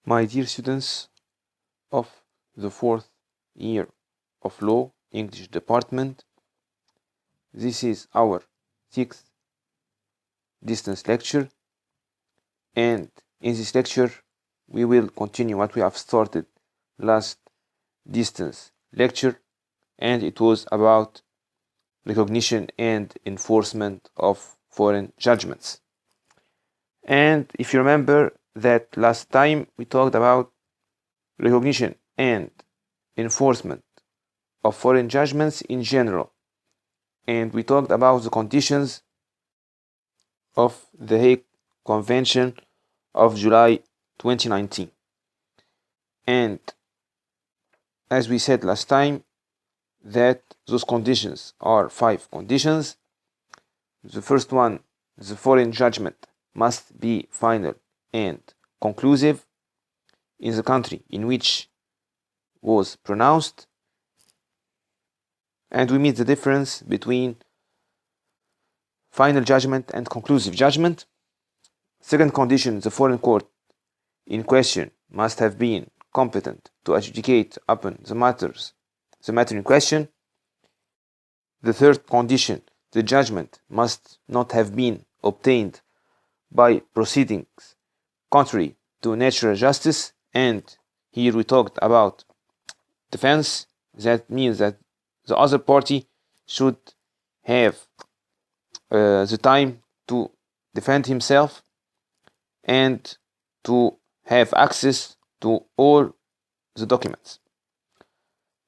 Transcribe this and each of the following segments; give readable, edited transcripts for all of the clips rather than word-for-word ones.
My dear students of the 4th year of Law English Department, this is our 6th distance lecture, and in this lecture we will continue what we have started last distance lecture, and it was about recognition and enforcement of foreign judgments. And if you remember that last time we talked about recognition and enforcement of foreign judgments in general, and we talked about the conditions of the Hague Convention of July 2019. And as we said last time, that those conditions are 5 conditions. The first one, the foreign judgment must be final and conclusive in the country in which was pronounced, and we meet the difference between final judgment and conclusive judgment. Second condition, the foreign court in question must have been competent to adjudicate upon the matter in question. The third condition, the judgment must not have been obtained by proceedings contrary to natural justice, and here we talked about defense. That means that the other party should have the time to defend himself and to have access to all the documents.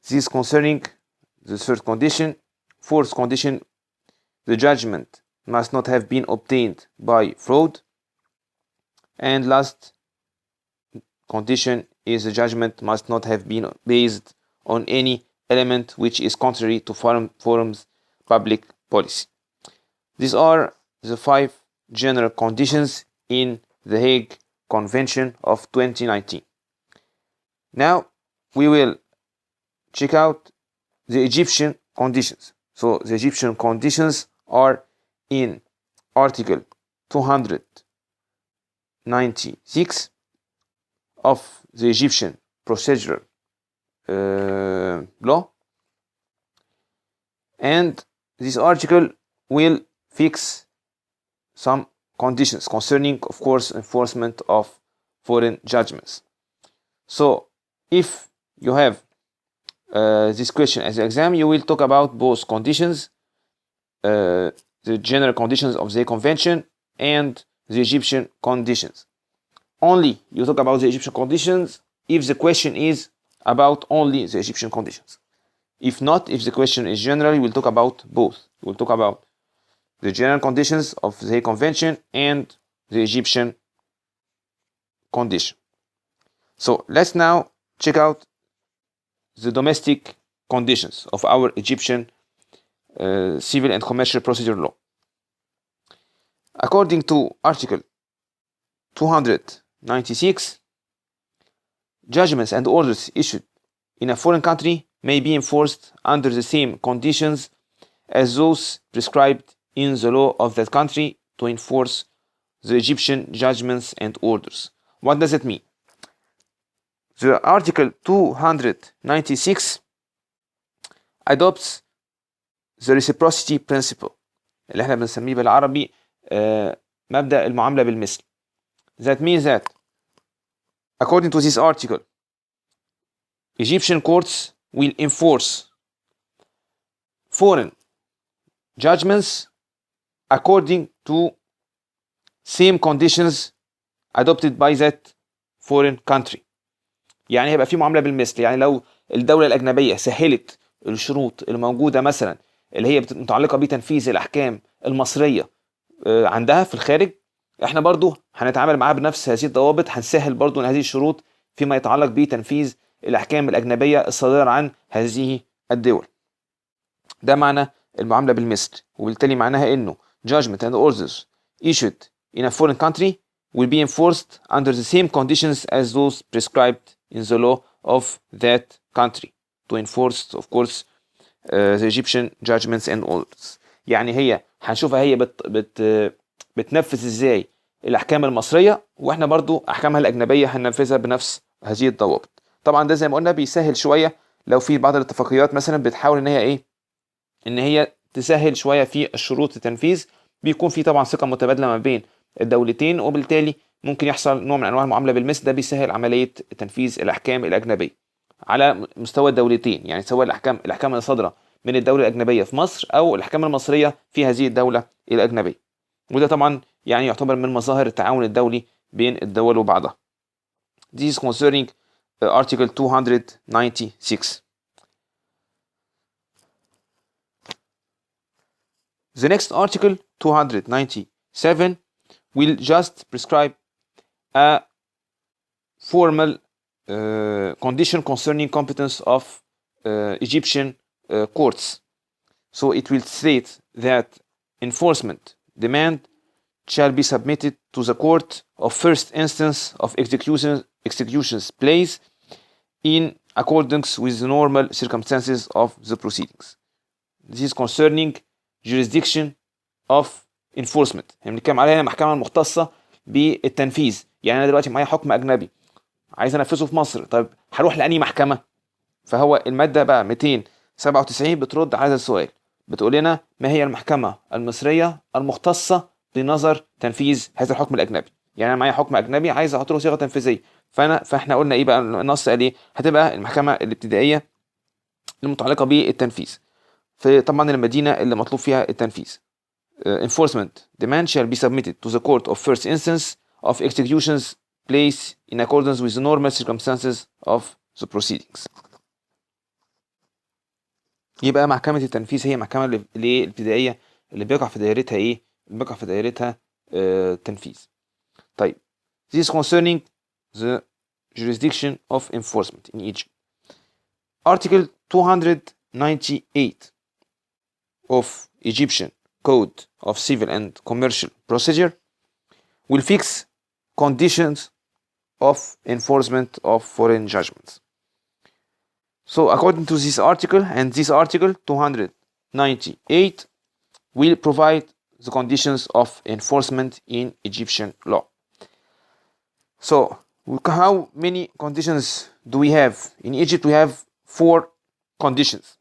This is concerning the third condition. Fourth condition, the judgment must not have been obtained by fraud. And last condition is the judgment must not have been based on any element which is contrary to forum's public policy. These are the 5 general conditions in the Hague Convention of 2019. Now we will check out the Egyptian conditions. So the Egyptian conditions are in Article 296 of the Egyptian Procedural Law, and this article will fix some conditions concerning, of course, enforcement of foreign judgments. So if you have this question as an exam, you will talk about both conditions, the general conditions of the convention and the Egyptian conditions. Only you talk about the Egyptian conditions if the question is about only the Egyptian conditions. If not, if the question is general, we'll talk about both. We'll talk about the general conditions of the Convention and the Egyptian condition. So let's now check out the domestic conditions of our Egyptian civil and commercial procedure law. According to Article 296, judgments and orders issued in a foreign country may be enforced under the same conditions as those prescribed in the law of that country to enforce the Egyptian judgments and orders. What does it mean? The Article 296 adopts the reciprocity principle اللي احنا بنسميه بالعربي مبدأ المعاملة بالمثل. That means that according to this article, Egyptian courts will enforce foreign judgments according to same conditions adopted by that foreign country. يعني هيبقى في معاملة بالمثل. يعني لو الدولة الأجنبية سهلت الشروط الموجودة مثلا اللي هي متعلقة بتنفيذ الأحكام المصرية عندها في الخارج، احنا برضو هنتعامل معاها بنفس هذه الضوابط، هنسهل برضو هذه الشروط فيما يتعلق بتنفيذ الأحكام الأجنبية الصادرة عن هذه الدول. ده معنى المعاملة بالمثل، وبالتالي معناها إنه judgment and orders issued in a foreign country will be enforced under the same conditions as those prescribed in the law of that country to enforce, of course, the Egyptian judgments and orders. يعني هي هنشوفها هي بتنفذ ازاي الأحكام المصرية، وإحنا برضو أحكامها الأجنبية هننفذها بنفس هذه الضوابط. طبعا ده زي ما قلنا بيسهل شوية لو في بعض الاتفاقيات مثلا بتحاول إن هي إيه، إن هي تسهل شوية في الشروط التنفيذ، بيكون في طبعا ثقة متبادلة ما بين الدولتين، وبالتالي ممكن يحصل نوع من أنواع المعاملة بالمثل. ده بيسهل عملية تنفيذ الأحكام الأجنبية على مستوى الدولتين، يعني سواء الأحكام الصادرة من الدولة الأجنبية في مصر أو الأحكام المصرية في هذه الدولة الأجنبية. وده طبعا يعني يعتبر من مظاهر التعاون الدولي بين الدول وبعضها. This is concerning Article 296. The next Article 297 will just prescribe a formal condition concerning competence of Egyptian courts. So it will state that enforcement demand shall be submitted to the court of first instance of execution's place in accordance with the normal circumstances of the proceedings. This is concerning jurisdiction of enforcement. يعني بنتكلم عليها المحكمة المختصة بالتنفيذ. يعني أنا دلوقتي معايا حكم أجنبي عايز أنفذه في مصر، طيب هروح لأنهي محكمة؟ فهو المادة بقى 297 بترد على هذا السؤال، بتقول لنا ما هي المحكمة المصرية المختصة بنظر تنفيذ هذا الحكم الأجنبي. يعني أنا معايا حكم أجنبي عايز أحط له صيغة تنفيذية، فإحنا قلنا إيه بقى النص قال إيه؟ هتبقى المحكمة الابتدائية المتعلقة بالتنفيذ في طبعا المدينة اللي مطلوب فيها التنفيذ. Enforcement demand shall be submitted to the court of first instance of execution's place in accordance with the normal circumstances of the proceedings. يبقى محكمة التنفيذ هي المحكمة اللي الابتدائية اللي بيقع في دائرتها ايه؟ بيقع في دائرتها تنفيذ. طيب this is concerning the jurisdiction of enforcement in Egypt. Article 298 of Egyptian Code of Civil and Commercial Procedure will fix conditions of enforcement of foreign judgments. So according to this article, and this article 298 will provide the conditions of enforcement in Egyptian law. So how many conditions do we have? In Egypt we have 4 conditions.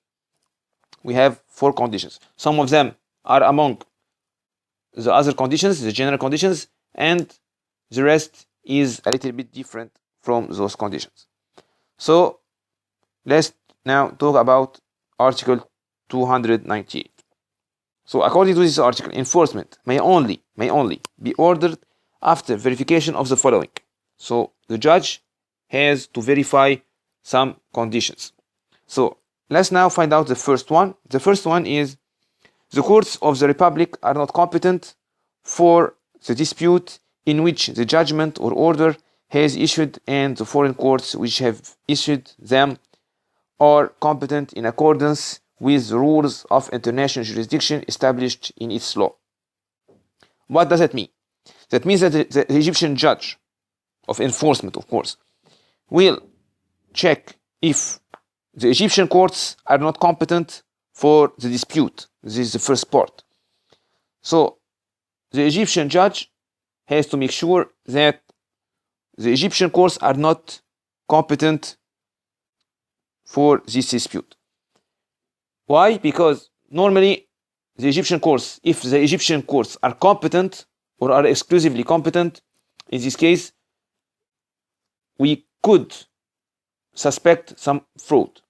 We have 4 conditions. Some of them are among the other conditions, the general conditions, and the rest is a little bit different from those conditions. So let's now talk about Article 298. So according to this article, enforcement may only be ordered after verification of the following. So the judge has to verify some conditions. So let's now find out the first one. The first one is the courts of the Republic are not competent for the dispute in which the judgment or order has issued, and the foreign courts which have issued them are competent in accordance with the rules of international jurisdiction established in its law. What does that mean? That means that the Egyptian judge of enforcement, of course, will check if the Egyptian courts are not competent for the dispute. This is the first part. So the Egyptian judge has to make sure that the Egyptian courts are not competent for this dispute. Why? Because normally the Egyptian courts, if the Egyptian courts are competent or are exclusively competent, in this case, we could suspect some fraud.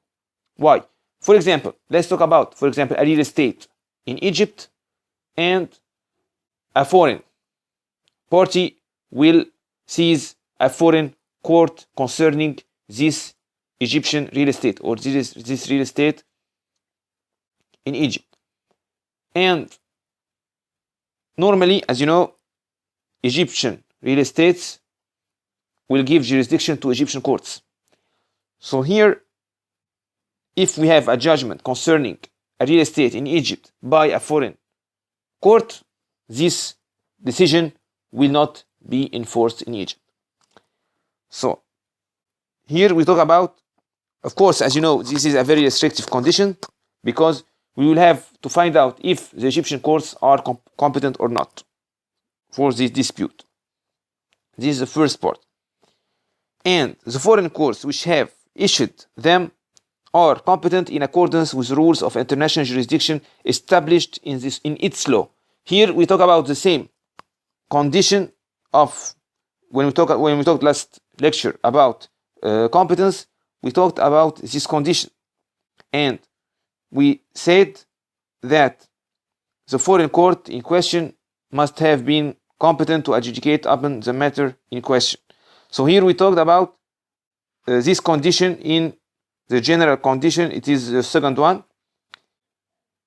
Why? For example, let's talk about, for example, a real estate in Egypt, and a foreign party will seize a foreign court concerning this Egyptian real estate, or this real estate in Egypt. And normally, as you know, Egyptian real estates will give jurisdiction to Egyptian courts. So here, if we have a judgment concerning a real estate in Egypt by a foreign court, this decision will not be enforced in Egypt. So here we talk about, of course, as you know, this is a very restrictive condition, because we will have to find out if the Egyptian courts are competent or not for this dispute. This is the first part. And the foreign courts which have issued them are competent in accordance with rules of international jurisdiction established in its law. Here we talk about the same condition of when we talked last lecture about competence. We talked about this condition, and we said that the foreign court in question must have been competent to adjudicate upon the matter in question. So here we talked about this condition in the general condition. It is the second one,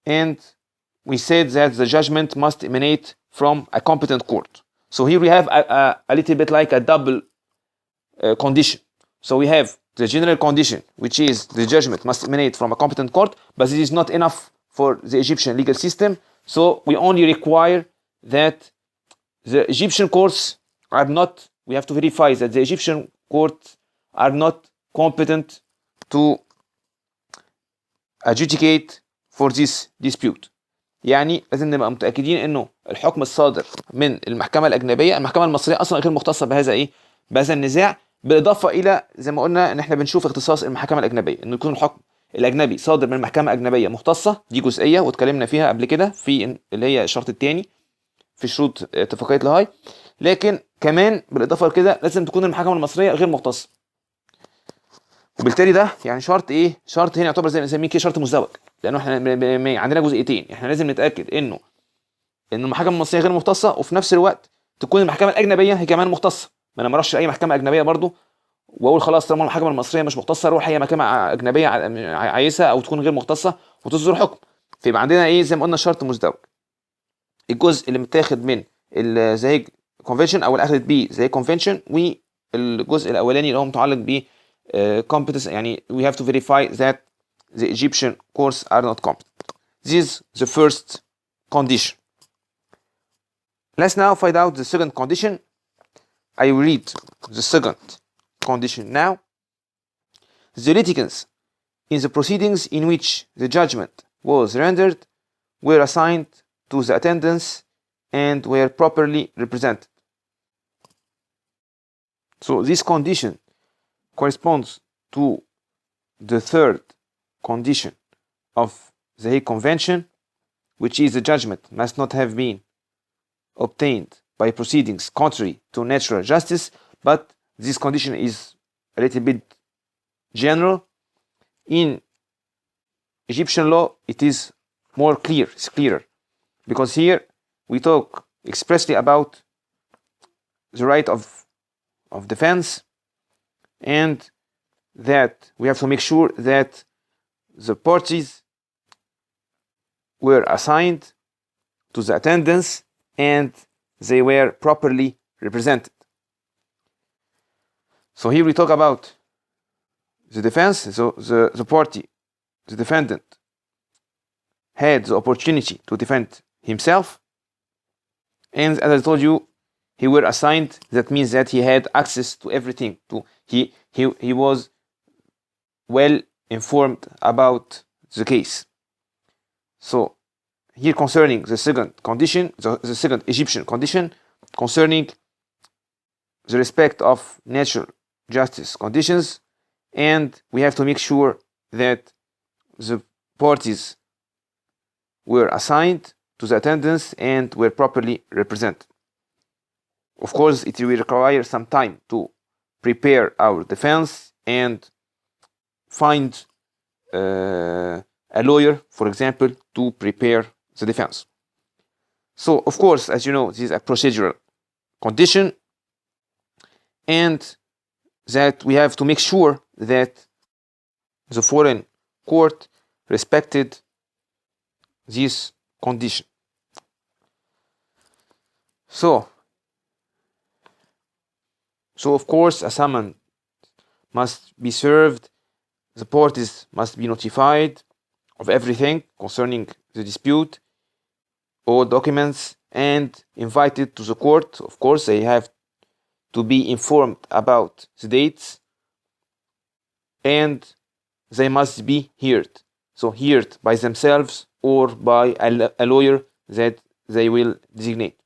and we said that the judgment must emanate from a competent court. So here we have a little bit like a double condition. So we have the general condition, which is the judgment must emanate from a competent court, but this is not enough for the Egyptian legal system. So we only require that the Egyptian courts are not, we have to verify that the Egyptian courts are not competent to adjudicate for this dispute. يعني لازم نبقى متأكدين انه الحكم الصادر من المحكمة الأجنبية، المحكمة المصرية أصلا غير مختصة بهذا النزاع، بالإضافة إلى زي ما قلنا ان احنا بنشوف اختصاص المحكمة الأجنبية، انه يكون الحكم الأجنبي صادر من محكمة أجنبية مختصة. دي جزئية واتكلمنا فيها قبل كده في اللي هي الشرط الثاني في شروط اتفاقية لاهاي. لكن كمان بالإضافة لكده لازم تكون المحكمة المصرية غير مختصة، وبالتالي ده يعني شرط شرط هنا يعتبر زي ما نسميه كده شرط مزدوج، لانه احنا عندنا جزئيتين. احنا لازم نتاكد انه المحكمه المصريه غير مختصه، وفي نفس الوقت تكون المحكمه الاجنبيه هي كمان مختصه. ما انا ما اروحش اي محكمه اجنبيه برضو واقول خلاص طالما المحكمه المصريه مش مختصه اروح اي محكمه اجنبيه عايزه او تكون غير مختصه وتصدر حكم. فيبقى عندنا زي ما قلنا شرط مزدوج. الجزء اللي متاخد من ذا هيج كونفنشن او الاخذ بيه ذا هيج كونفنشن، والجزء الاولاني اللي هو متعلق ب competence، يعني we have to verify that the Egyptian courts are not competent. This is the first condition. Let's now find out the second condition. I will read the second condition now. The litigants in the proceedings in which the judgment was rendered were assigned to the attendants and were properly represented. So this condition corresponds to the third condition of the Hague Convention, which is the judgment must not have been obtained by proceedings contrary to natural justice, but this condition is a little bit general. In Egyptian law, it is more clear, it's clearer, because here we talk expressly about the right of defense, and that we have to make sure that the parties were assigned to the attendants and they were properly represented. So here we talk about the defense. So the party, the defendant, had the opportunity to defend himself, and as I told you, he were assigned. That means that he had access to everything. He was well informed about the case. So here concerning the second condition, the second Egyptian condition concerning the respect of natural justice conditions, and we have to make sure that the parties were assigned to the attendants and were properly represented. Of course, it will require some time to prepare our defense and find a lawyer, for example, to prepare the defense. So, of course, as you know, this is a procedural condition, and that we have to make sure that the foreign court respected this condition. So of course, a summons must be served. The parties must be notified of everything concerning the dispute, all documents, and invited to the court. Of course, they have to be informed about the dates, and they must be heard. So heard by themselves or by a lawyer that they will designate.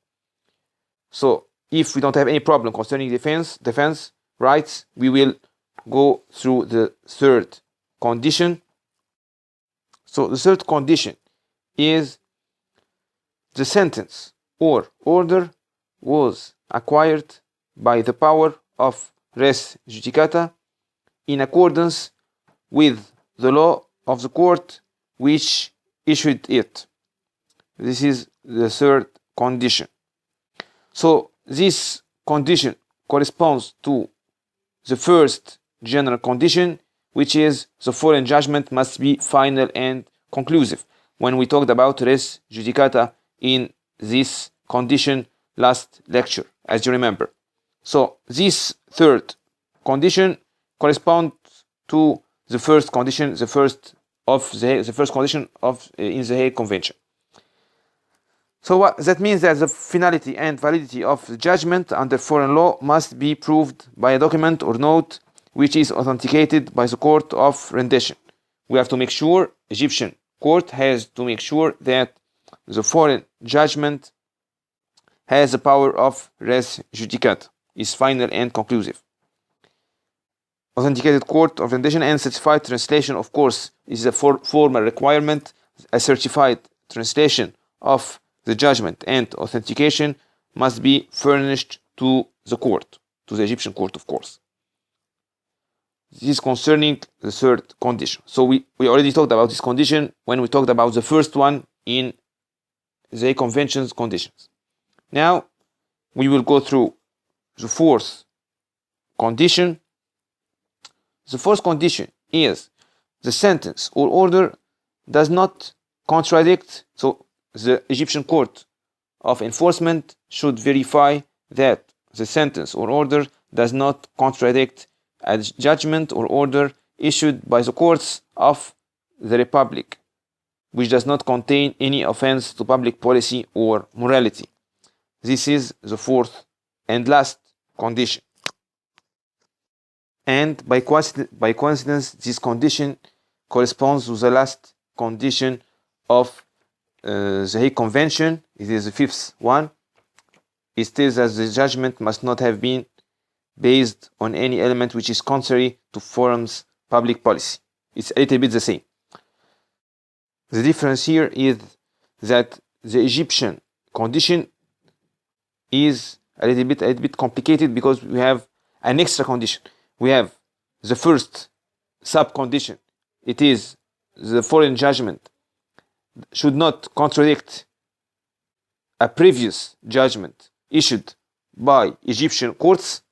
So if we don't have any problem concerning defense rights, we will go through the third condition. So the third condition is the sentence or order was acquired by the power of res judicata in accordance with the law of the court which issued it. This is the third condition. So this condition corresponds to the first general condition, which is the foreign judgment must be final and conclusive, when we talked about res judicata in this condition last lecture, as you remember. So this third condition corresponds to the first condition, the first condition of in the Hague Convention. So what that means that the finality and validity of the judgment under foreign law must be proved by a document or note which is authenticated by the court of rendition. We have to make sure, Egyptian court has to make sure that the foreign judgment has the power of res judicata, is final and conclusive. Authenticated court of rendition and certified translation, of course, is a formal requirement. A certified translation of the judgment and authentication must be furnished to the court, to the Egyptian court, of course. This is concerning the third condition. So we already talked about this condition when we talked about the first one in the Convention's conditions. Now we will go through the fourth condition. The fourth condition is the sentence or order does not contradict. So the Egyptian Court of Enforcement should verify that the sentence or order does not contradict a judgment or order issued by the courts of the Republic, which does not contain any offense to public policy or morality. This is the fourth and last condition. And by coincidence, this condition corresponds to the last condition of the Hague Convention. It is the fifth one. It states that the judgment must not have been based on any element which is contrary to forum's public policy. It's a little bit the same. The difference here is that the Egyptian condition is a little bit complicated because we have an extra condition. We have the first sub-condition. It is the foreign judgment should not contradict a previous judgment issued by Egyptian courts.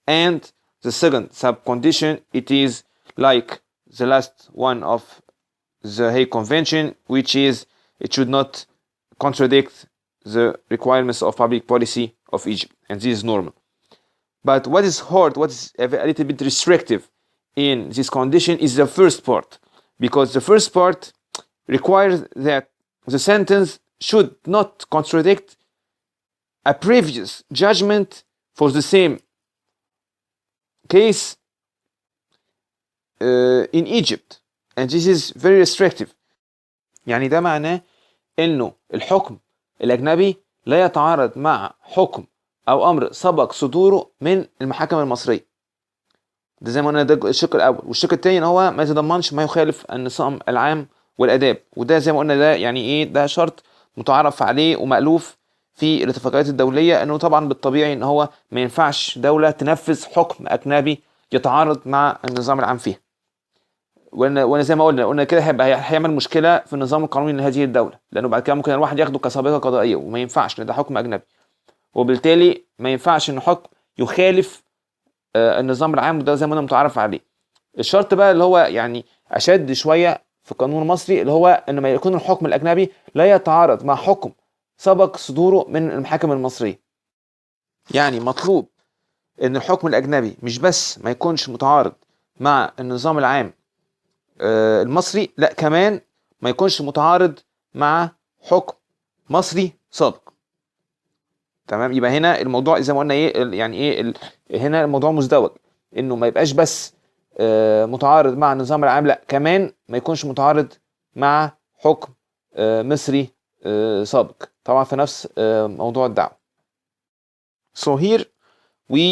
And the second sub-condition, it is like the last one of the Hague Convention, which is it should not contradict the requirements of public policy of Egypt. And this is normal. But what is hard, what is a little bit restrictive in this condition is the first part. Because the first part requires that the sentence should not contradict a previous judgment for the same case in Egypt. And this is very restrictive. يعني ده معناه انه الحكم الاجنبي لا يتعارض مع حكم او امر سبق صدوره من المحاكم المصريه. ده زي ما قلنا ده الشق الاول، والشق الثاني هو ما يتضمنش ما يخالف النظام العام والاداب، وده زي ما قلنا ده يعني ايه، ده شرط متعارف عليه ومألوف في الاتفاقيات الدوليه، انه طبعا بالطبيعي ان هو ما ينفعش دوله تنفذ حكم اجنبي يتعارض مع النظام العام فيها. وانا زي ما قلنا كده هيعمل مشكله في النظام القانوني لهذه الدوله، لانه بعد كده ممكن الواحد ياخده كسابقه قضائيه، وما ينفعش لان ده حكم اجنبي، وبالتالي ما ينفعش ان حكم يخالف النظام العام، وده زي ما انا متعارف عليه. الشرط بقى اللي هو يعني اشد شويه في القانون المصري، اللي هو ان ما يكون الحكم الاجنبي لا يتعارض مع حكم سبق صدوره من المحاكم المصريه. يعني مطلوب ان الحكم الاجنبي مش بس ما يكونش متعارض مع النظام العام المصري، لا كمان ما يكونش متعارض مع حكم مصري سابق. تمام، يبقى هنا الموضوع زي ما قلنا ايه، يعني ايه هنا الموضوع مزدوج، انه ما يبقاش بس متعارض مع النظام العام، لا كمان ما يكونش متعارض مع حكم مصري سابق، طبعا في نفس موضوع الدعوة. So here we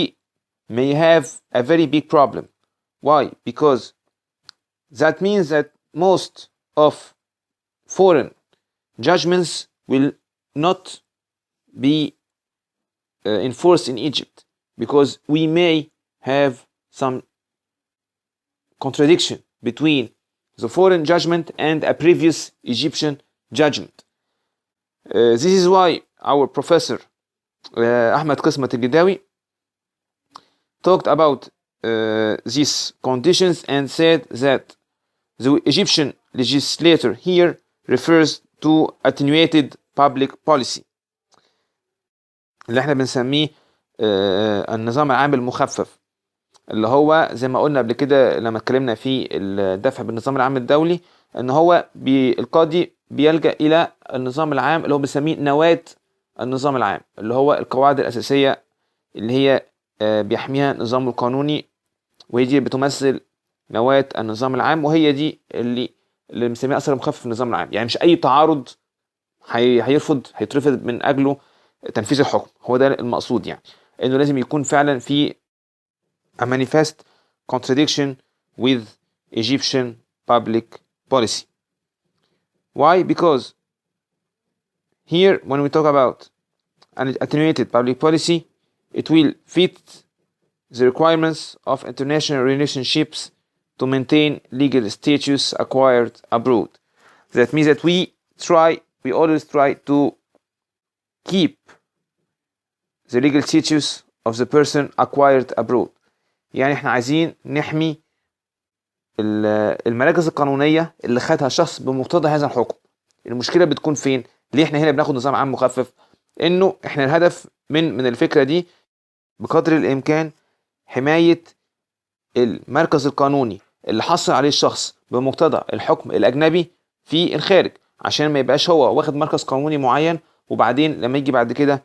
may have a very big problem. Why? Because that means that most of foreign judgments will not be enforced in Egypt, because we may have some contradiction between the foreign judgment and a previous Egyptian judgment. This is why our professor Ahmed Qismat al-Gidawi talked about these conditions and said that the Egyptian legislator here refers to attenuated public policy اللي احنا بنسميه النظام العام المخفف، اللي هو زي ما قلنا قبل كده لما اتكلمنا في الدفع بالنظام العام الدولي، ان هو القاضي بيلجأ الى النظام العام اللي هو بنسميه نواة النظام العام، اللي هو القواعد الأساسية اللي هي بيحميها النظام القانوني، وهي دي بتمثل نواة النظام العام، وهي دي اللي بنسميها أثر مخفف في النظام العام. يعني مش أي تعارض هيترفض من أجله تنفيذ الحكم، هو ده المقصود، يعني إنه لازم يكون فعلا في a manifest contradiction with Egyptian public policy. Why? Because here when we talk about an attenuated public policy, it will fit the requirements of international relationships to maintain legal status acquired abroad. That means that we always try to keep the legal status of the person acquired abroad. يعني احنا عايزين نحمي المراكز القانونية اللي خدها شخص بمقتضى هذا الحكم. المشكلة بتكون فين؟ ليه احنا هنا بناخد نظام عام مخفف؟ انه احنا الهدف من الفكرة دي بقدر الامكان حماية المركز القانوني اللي حصل عليه الشخص بمقتضى الحكم الاجنبي في الخارج، عشان ما يبقاش هو واخد مركز قانوني معين وبعدين لما يجي بعد كده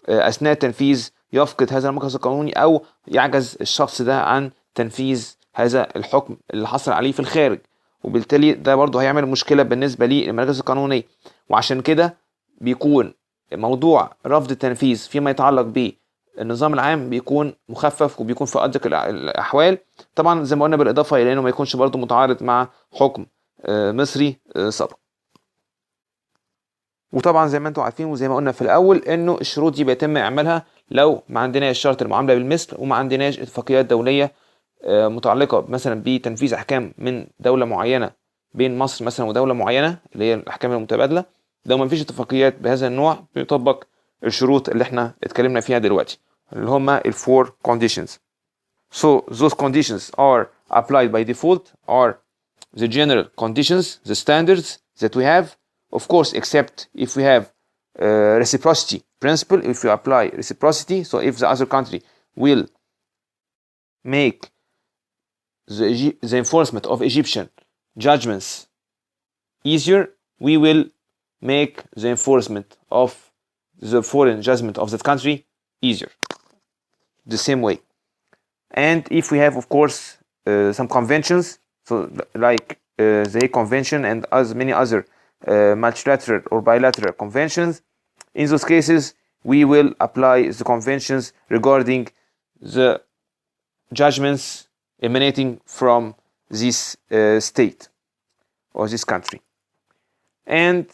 اثناء التنفيذ يفقد هذا المركز القانوني او يعجز الشخص ده عن تنفيذ هذا الحكم اللي حصل عليه في الخارج، وبالتالي ده برضه هيعمل مشكلة بالنسبة للمراكز القانونية. وعشان كده بيكون موضوع رفض التنفيذ فيما يتعلق بالنظام العام بيكون مخفف وبيكون في أدق الأحوال، طبعا زي ما قلنا بالإضافة إلى إنه ما يكونش برضه متعارض مع حكم مصري سابق. وطبعا زي ما انتم عارفين وزي ما قلنا في الأول إنه الشروط دي بيتم إعمالها لو ما عندناش شرط المعاملة بالمثل وما عندناش اتفاقيات دولية متعلقة مثلا بتنفيذ أحكام من دولة معينة بين مصر مثلا ودولة معينة اللي هي الأحكام المتبادلة. لو ما فيش اتفاقيات بهذا النوع بيطبق الشروط اللي احنا اتكلمنا فيها دلوقتي اللي هما ال 4 conditions. So those conditions are applied by default are the general conditions, the standards that we have, of course, except if we have reciprocity principle. If you apply reciprocity, so if the other country will make the enforcement of Egyptian judgments easier, we will make the enforcement of the foreign judgment of that country easier, the same way. And if we have, of course, some conventions, so like the Hague Convention and as many other multilateral or bilateral conventions, in those cases we will apply the conventions regarding the judgments emanating from this state or this country. And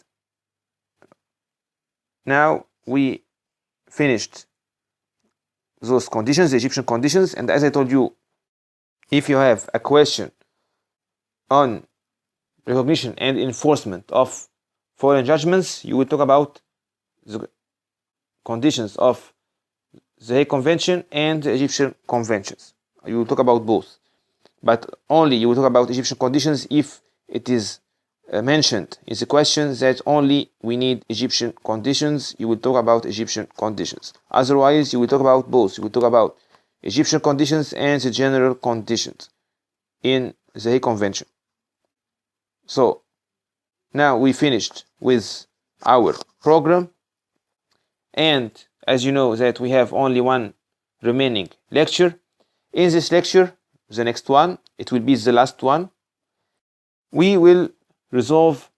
now we finished those conditions, the Egyptian conditions, and as I told you, if you have a question on recognition and enforcement of foreign judgments, you will talk about the conditions of the Hague Convention and the Egyptian conventions. You will talk about both, but only you will talk about Egyptian conditions if it is mentioned in the question that only we need Egyptian conditions. You will talk about Egyptian conditions. Otherwise, you will talk about both. You will talk about Egyptian conditions and the general conditions in the Hague Convention. So now we finished with our program, and as you know that we have only one remaining lecture. In this lecture, the next one, it will be the last one, we will resolve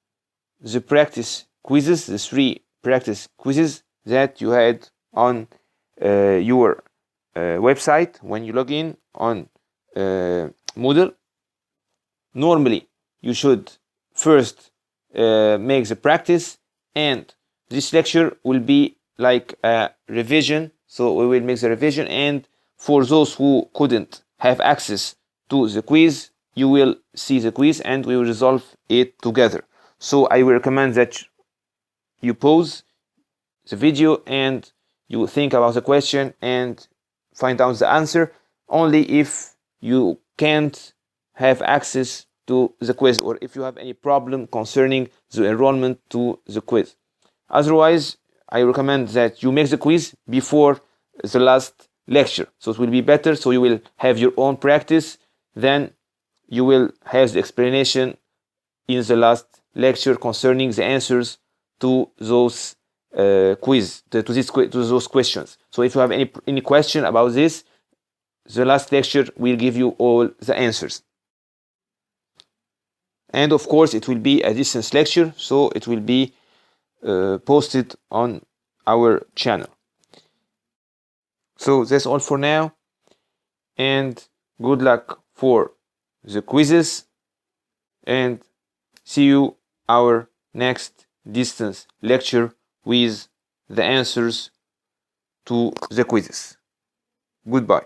the practice quizzes, the 3 practice quizzes that you had on your website when you log in on Moodle. Normally you should first make the practice, and this lecture will be like a revision. So we will make the revision, and for those who couldn't have access to the quiz, you will see the quiz and we will resolve it together. So I will recommend that you pause the video and you think about the question and find out the answer only if you can't have access to the quiz, or if you have any problem concerning the enrollment to the quiz. Otherwise, I recommend that you make the quiz before the last lecture, so it will be better. So you will have your own practice, then you will have the explanation in the last lecture concerning the answers to those to those questions. So if you have any question about this, the last lecture will give you all the answers. And of course, it will be a distance lecture, so it will be posted on our channel. So that's all for now, and good luck for the quizzes, and see you our next distance lecture with the answers to the quizzes. Goodbye.